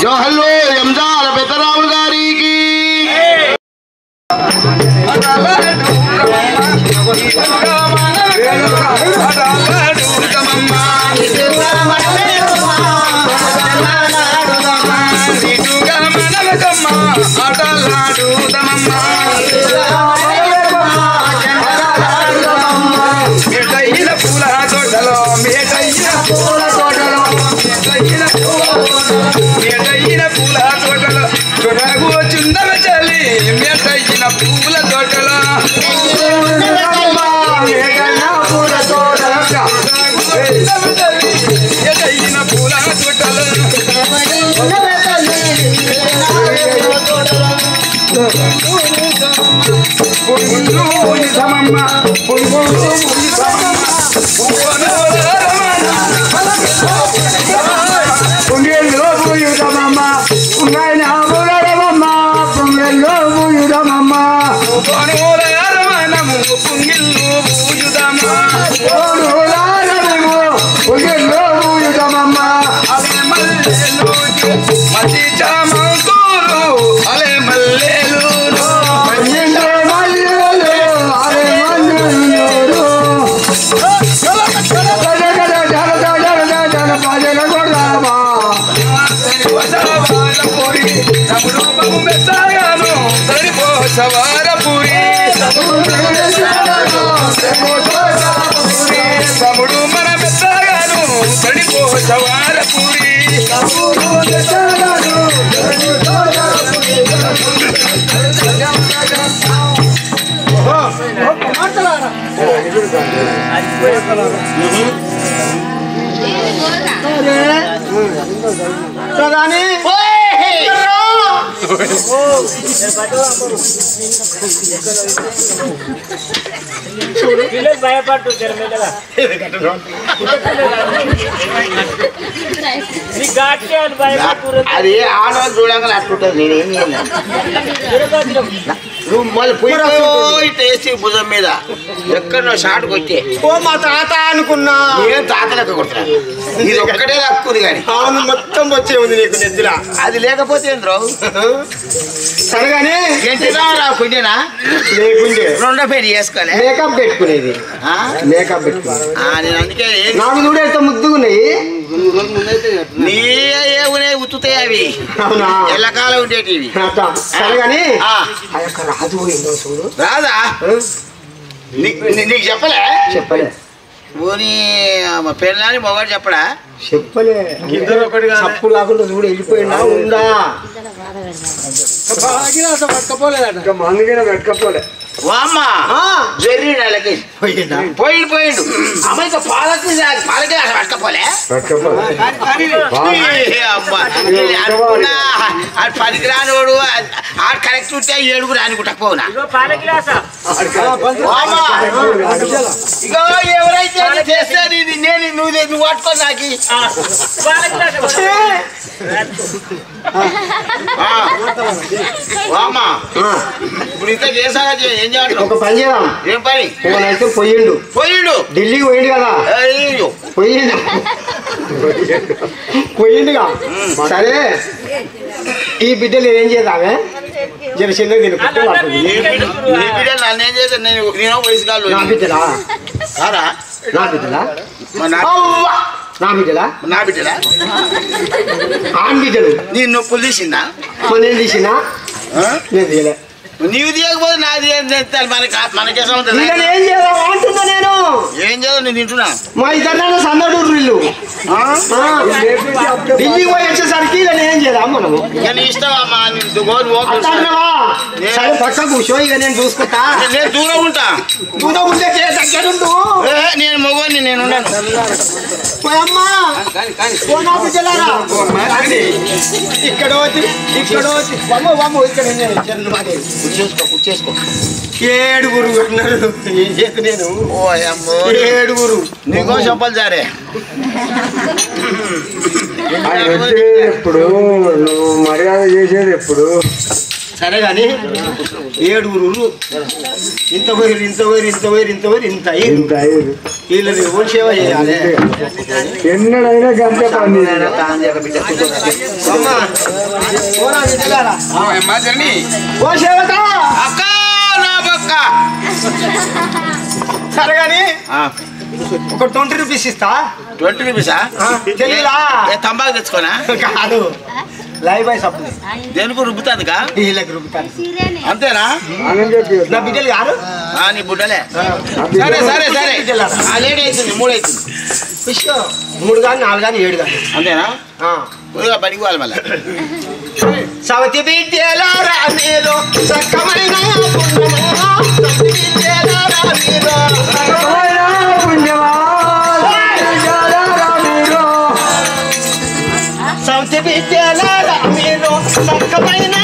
జోహల్లో ఎంజాల పెద్దరావు గారికి చుందర చలి మెటైన పూల తోటలో ఎటైన పూల తోటలో సవారపురి తమ్ముడు మన మెత్తగాను తడిపో సవారపురి భయపడు అది ఆడవాళ్ళు చూడగానే అట్టుంటది నేనేం నువ్వు మళ్ళీ పోయి టేస్ట్ భుజం మీద ఎక్కడో షాట్ కొట్టే ఓ మా తాత అనుకున్నా ఏం తాతలెక్క కొడుతున్నా ఇది ఒక్కటే తక్కువది కానీ అవును మొత్తం వచ్చే ఉంది నీకు నిద్ర అది లేకపోతే ఏంద్రో సరగానే ఏంటిరా కుండేనా లేకుండే రెండో పేరు చేసుకోలే మేకప్ పెట్టుకునేది మేకప్ పెట్టుకునేది నేను అందుకే నాకు కూడా ఎంత ముద్దుగున్నాయి నీ ఏమునే ఉత్తుతాయి అవి అవునా ఎల్లకాలం ఉండేటివి సరగానే ఆ యొక్క రాజు పోయిందో చూడు రాదా నీకు చెప్పలే చెప్పలే పోనీ మా పెళ్ళాని మొగాడు చెప్పడా చెప్పలే ఇద్దరు ఒకటి చప్పుడు కాకుండా చూడు వెళ్ళిపోయినా ఉందా పట్టుకపోలేదట మందుగా పట్టుకపోలే వామ్మా జర్రీ నెలకి పోయిండు అమ్మాయితో పాలకి పట్టకపోలే పనికిరానివాడు ఆడు కరెక్ట్ ఉంటే 7 రానికుంటకపోవునా ఇగో ఎవరైతే చేస్తే నువ్వు పట్టుకో నాకు వామ్మా ఇప్పుడు ఇంత చేసాగా ఏం చేయాలి ఒక పని చేద్దాం ఏం పని అయితే పోయిండు ఢిల్లీకి పోయిండు కదా పోయిండుగా సరే ఈ బిడ్డలు ఏం చేద్దామే జర చిన్న నన్నేం చేస్తాను నేను వయసు కాదు నా బిడ్డలా కారా నా బిడ్డలా నా బిడ్డలా ఆన్ బిడ్డలు నేను నొప్పులు తీసిందా నేను తీసినా నేను తీయలే నీవు తీయకపోతే నాది మనకే ఏం చేద్దాం అంటున్నా నేను ఏం చేద్దాం నేను తింటున్నా మా ఇద్దరు సందడూరు ఇల్లు ఢిల్లీ పోయి వచ్చేసరికి ఇలా ఏం చేద్దాం మనము నేను ఇష్టమా సరే పక్క కూర్చో ఇక నేను చూసుకుంటా నేను దూరం ఉంటా దూరం ఉంటే దగ్గరుంటూ నేను మొగోని నేను అమ్మా ఇక్కడ ఇక్కడ కూర్చేసుకో 7 అన్నారు ఏం చేతి నేను 7 నీకో చెప్పాలి సరే ఎప్పుడు నువ్వు మర్యాద చేసేది ఎప్పుడు సరే కానీ 7 ఊరు ఇంత వైరు ఇంత వైరు ఇంత వైరు ఇంత వైరు ఇంత అయ్యారు వీళ్ళని ఎవరు సేవ చేయాలి ఎన్నడైనా గంట పని సరే కానీ ఒక 20 రూపీస్ ఇస్తా 20 రూపీసా తెలియదా తంబాకు తెచ్చుకోనా కాదు లైవ్ బాయ్ సప్పు దేనికి రుబ్బుతానుకా వీళ్ళకి రూపుతాను అంతేనా నా బిడ్డలు గారు నీ బుడ్డలే సరే సరే సరే లేట్ అవుతుంది 3 అవుతుంది 3 కానీ 4 కానీ 7 కానీ అంతేనా కొద్దిగా బడికి పోవాలి మళ్ళీ సవతి బిడ్డలారా మీరు సక్కమైన సవతి బిడ్డలారా మీరు సక్కమైన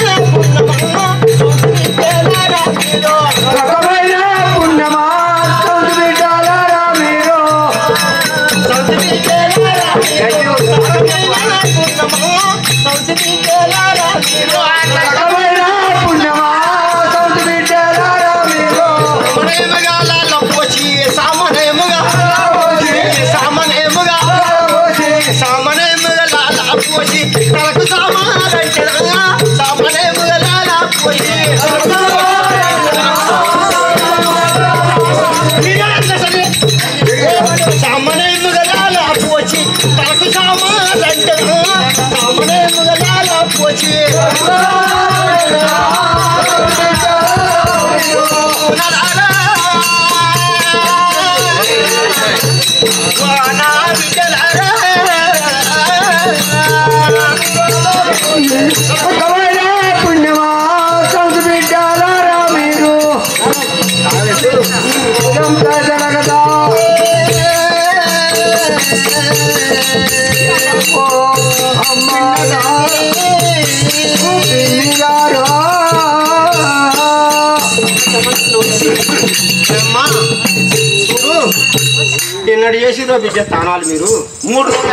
ఎన్నడు చేసిరో బిడ్డ స్థానాలు మీరు 3 రోజులు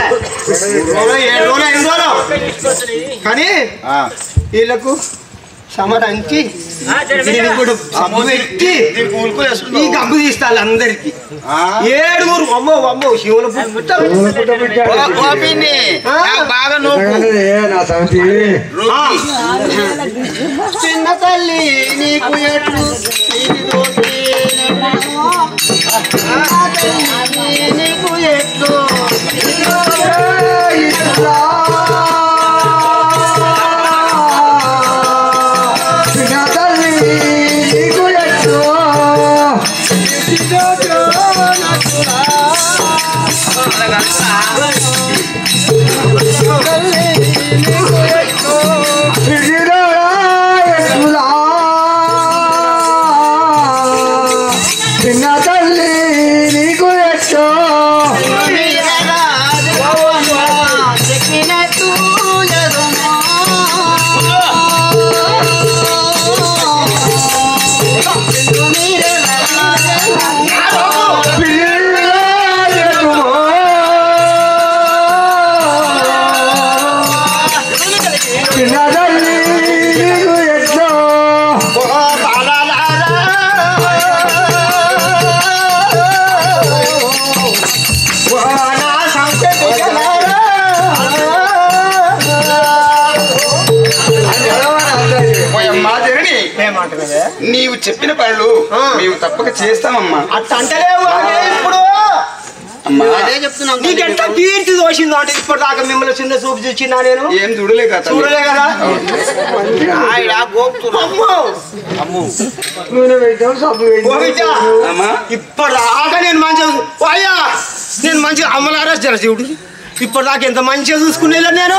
7 రోజులు 8 రోజులు కానీ వీళ్ళకు సమరంచి సబ్బు పెట్టి ఈ గబ్బు తీస్తారు అందరికి 7 అమ్మో అమ్మో శివుల బాగా చిన్న తల్లి నీకు ఎట్లు నీకు ఎట్లు నీవు చెప్పిన పనులు మేము తప్పక చేస్తామమ్మా. అట్లా అంటలేవు ఇప్పుడు నీకెంత కీర్తి దోషిందో అంటే ఇప్పటిదాకా మిమ్మల్ని చిన్న చూపు చూచినా నేను ఏం చూడలే కదా ఇప్పటిదాకా నేను మంచిగా అయ్యా నేను మంచిగా అమ్మలారా జలశివుడు ఇప్పటిదాకా ఎంత మంచిగా చూసుకునేలా నేను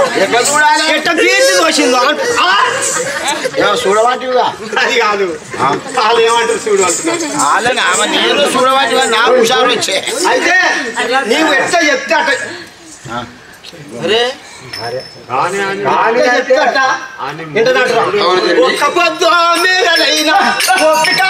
ఎట్ట కీర్తి దోషిందో చూడవాటివిగా అది కాదు వాళ్ళు ఏమంటారు చూడు అంటున్నారు నేను చూడవాటిగా నాకు హుషారు వచ్చే అయితే నీవు ఎట్లా చెప్తే అట్ట ఒక్క పొద్దు మీరైనా ఒక్క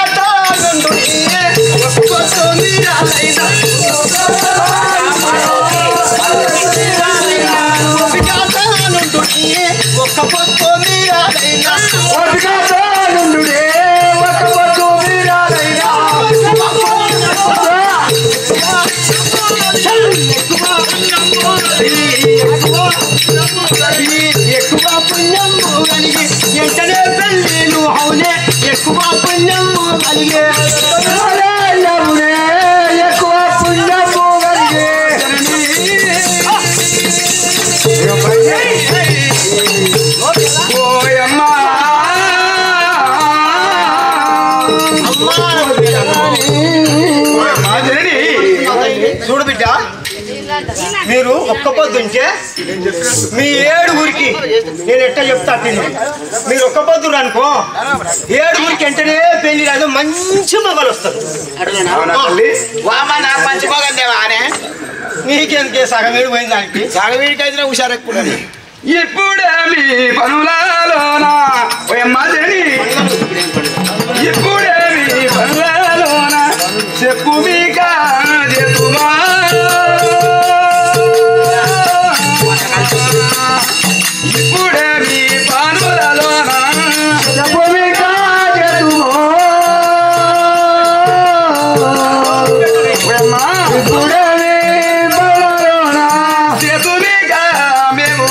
పొద్దు మీరైనా కలిగే ఎక్కువ పుణ్యము కలిగే ఓయమ్మా చూడు బిడ్డ మీరు ఒక్క పొద్దుంటే మీ 7 నేను ఎట్లా చెప్తా తిని మీరు ఒక్క పొద్దురు అనుకో 7 వెంటనే పెళ్లి రాదు మంచి మొగలు వస్తారు మంచి బాగుందేవా అనే నీకెందుకే సగం ఏడు పోయిన దానికి సగవీడికైతే హుషారు ఎక్కువ ఇప్పుడే మీ పనులలోనా ఇప్పుడే మీ పనులలోనా చెప్పు మీక చెప్పుమా ఇప్పుడే మీ పనులలోనా చెప్పు మీక చెప్పుమా ఇప్పుడే మీ పనులలోనా చెప్పు మీక మేము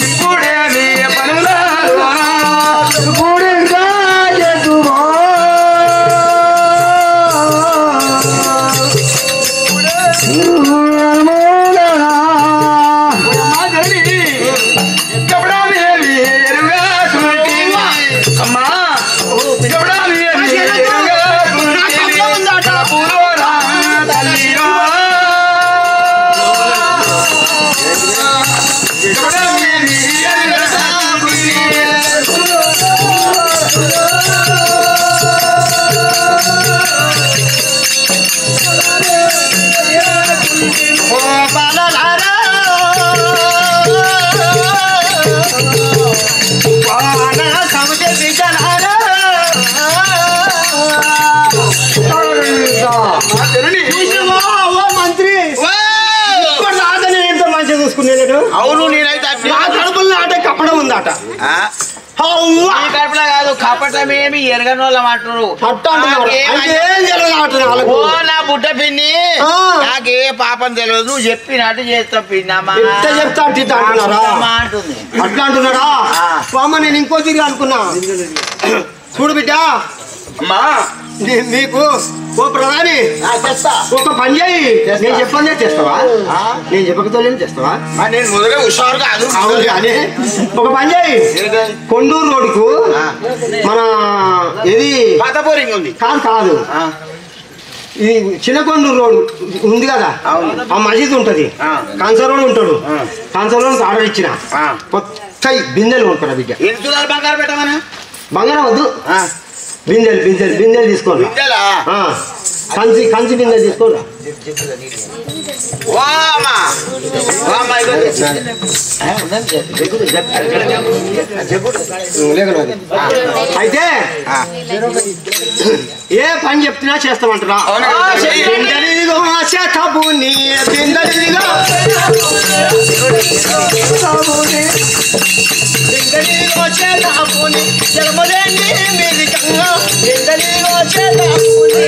ఇప్పుడే మీ పనులలోనా గుడిగా చెప్పుమా మంత్రి ఎంత మంచిగా చూసుకునేలేడు అవును నేనైతే నా కడుపుల్లో ఆట కప్పడం ఉందట కడుపులో కాదు కపటమేమి ఎరగని వాళ్ళం అంటారు ఓ నా బుడ్డ పిన్ని నాకే పాపం తెలియదు నువ్వు చెప్పినట్టు చేస్తావు పిన్నమ్మా చెప్తా అంటుంది అట్లా అంటున్నారా అమ్మ నేను ఇంకో తిరిగి అనుకున్నా చూడు బిడ్డ అమ్మా నీకు ఓ ప్రధాని ఒక పని చేయి నేను చెప్పండి చేస్తావా నేను చెప్పకతోనే చేస్తావా నేను మొదలే హుషారు కాదు అవును కానీ ఒక పని చేయి కొండూరు రోడ్డుకు మన ఇది పాత బోరింగ్ ఉంది కాదు ఇది చిన్నకొండూరు రోడ్ ఉంది కదా ఆ మసీద్ ఉంటది కాన్సర్ రోడ్ ఉంటాడు కాన్సర్ రోడ్ ఆర్డర్ ఇచ్చిన కొత్త బిందెలు కొనుక్కున్నా బిడ్డ బంగారు పెట్టమన్నా బంగారం వద్దు బిందెలు తీసుకోండి కంచి బిందెలు తీసుకోండి అయితే ఏ పని చెప్తున్నా చేస్తామంటారా బిందెలిగో చేతబుని బిందెలిగో చేతబుని జలమలేని మీరికంగా బిందెలిగో చేతబుని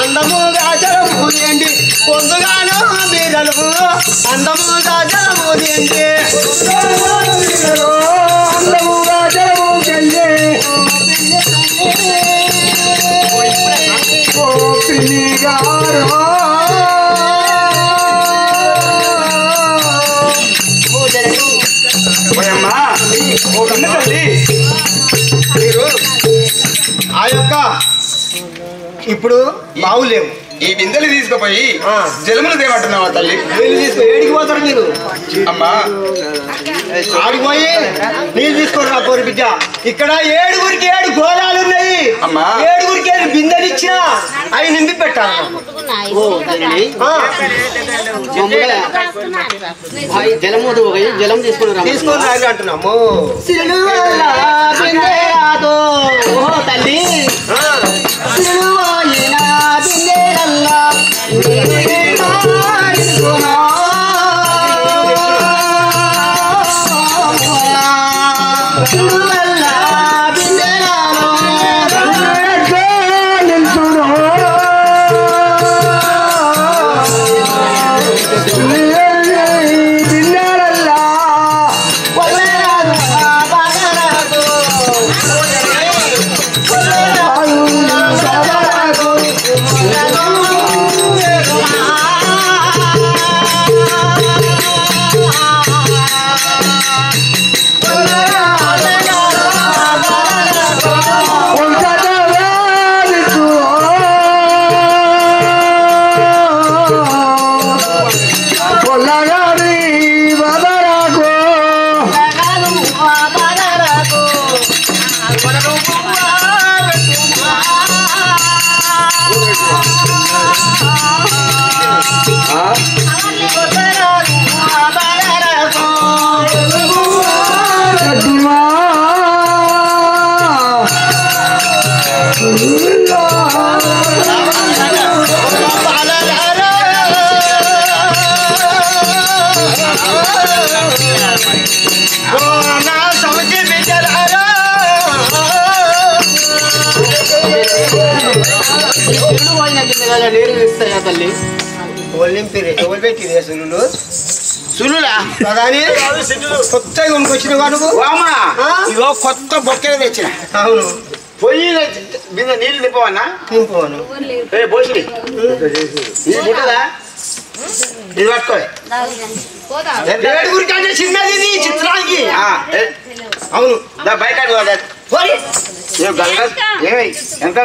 అందముగా జలమూయండి పొందుగాను మీరలు అందముగా జలమూయండి అందముగా జలమూయండి మీరు ఆ యొక్క ఇప్పుడు బావులేవు ఈ బిందెలు తీసుకుపోయి జలములు దేమంటున్నావా తల్లి నీళ్ళు తీసుకో ఏడికి పోతారు మీరు అమ్మా ఆడిపోయి నీళ్ళు తీసుకొని రా పోరు బిడ్డ ఇక్కడ 7 గోళాలు ఉన్నాయి 7 బిందెలు ఇచ్చినా అవి నింపి పెట్టాలి జలం తీసుకొని రాలి అంటున్నాము తల్లి తల్లి సులులా కొత్తగా కొనుకొచ్చినవా నువ్వు? ఇగో కొత్త బొక్కెలు తెచ్చిన. అవును. పొయ్యి మీద నీళ్ళు నింపవన్నా? నింపవను. పోసి ఇది పుట్టదా? ఇది పట్టుకో. ఏడుగురికి అంటే చిన్నది ఇది చిత్రానికి. అవును బయట ఎంత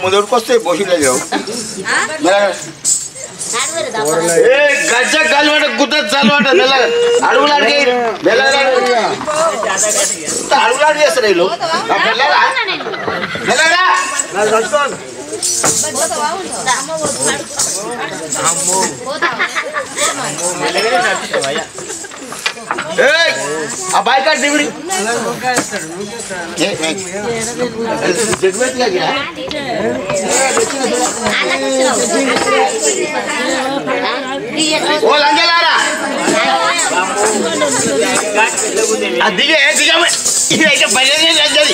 ముందుకు వస్తే పోషిలేదు గజ్జ గల్వాట గుద్ద చల్వాట అడుగులాడి అడుగులాడి చేస్తారు వీళ్ళు. ఆ బైక్ దిగుడి ఓ లంగేలారా దిగే దిగమే ఇదైతే బయలుదేరి లంజది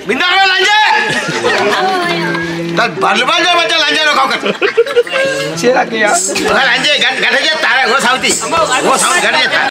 బిందా లంజే బర్లు బల్ వచ్చా లంజాలో లంజే గంట చేస్తారా ఓ సౌతి ఓ సౌతి గంట చేస్తా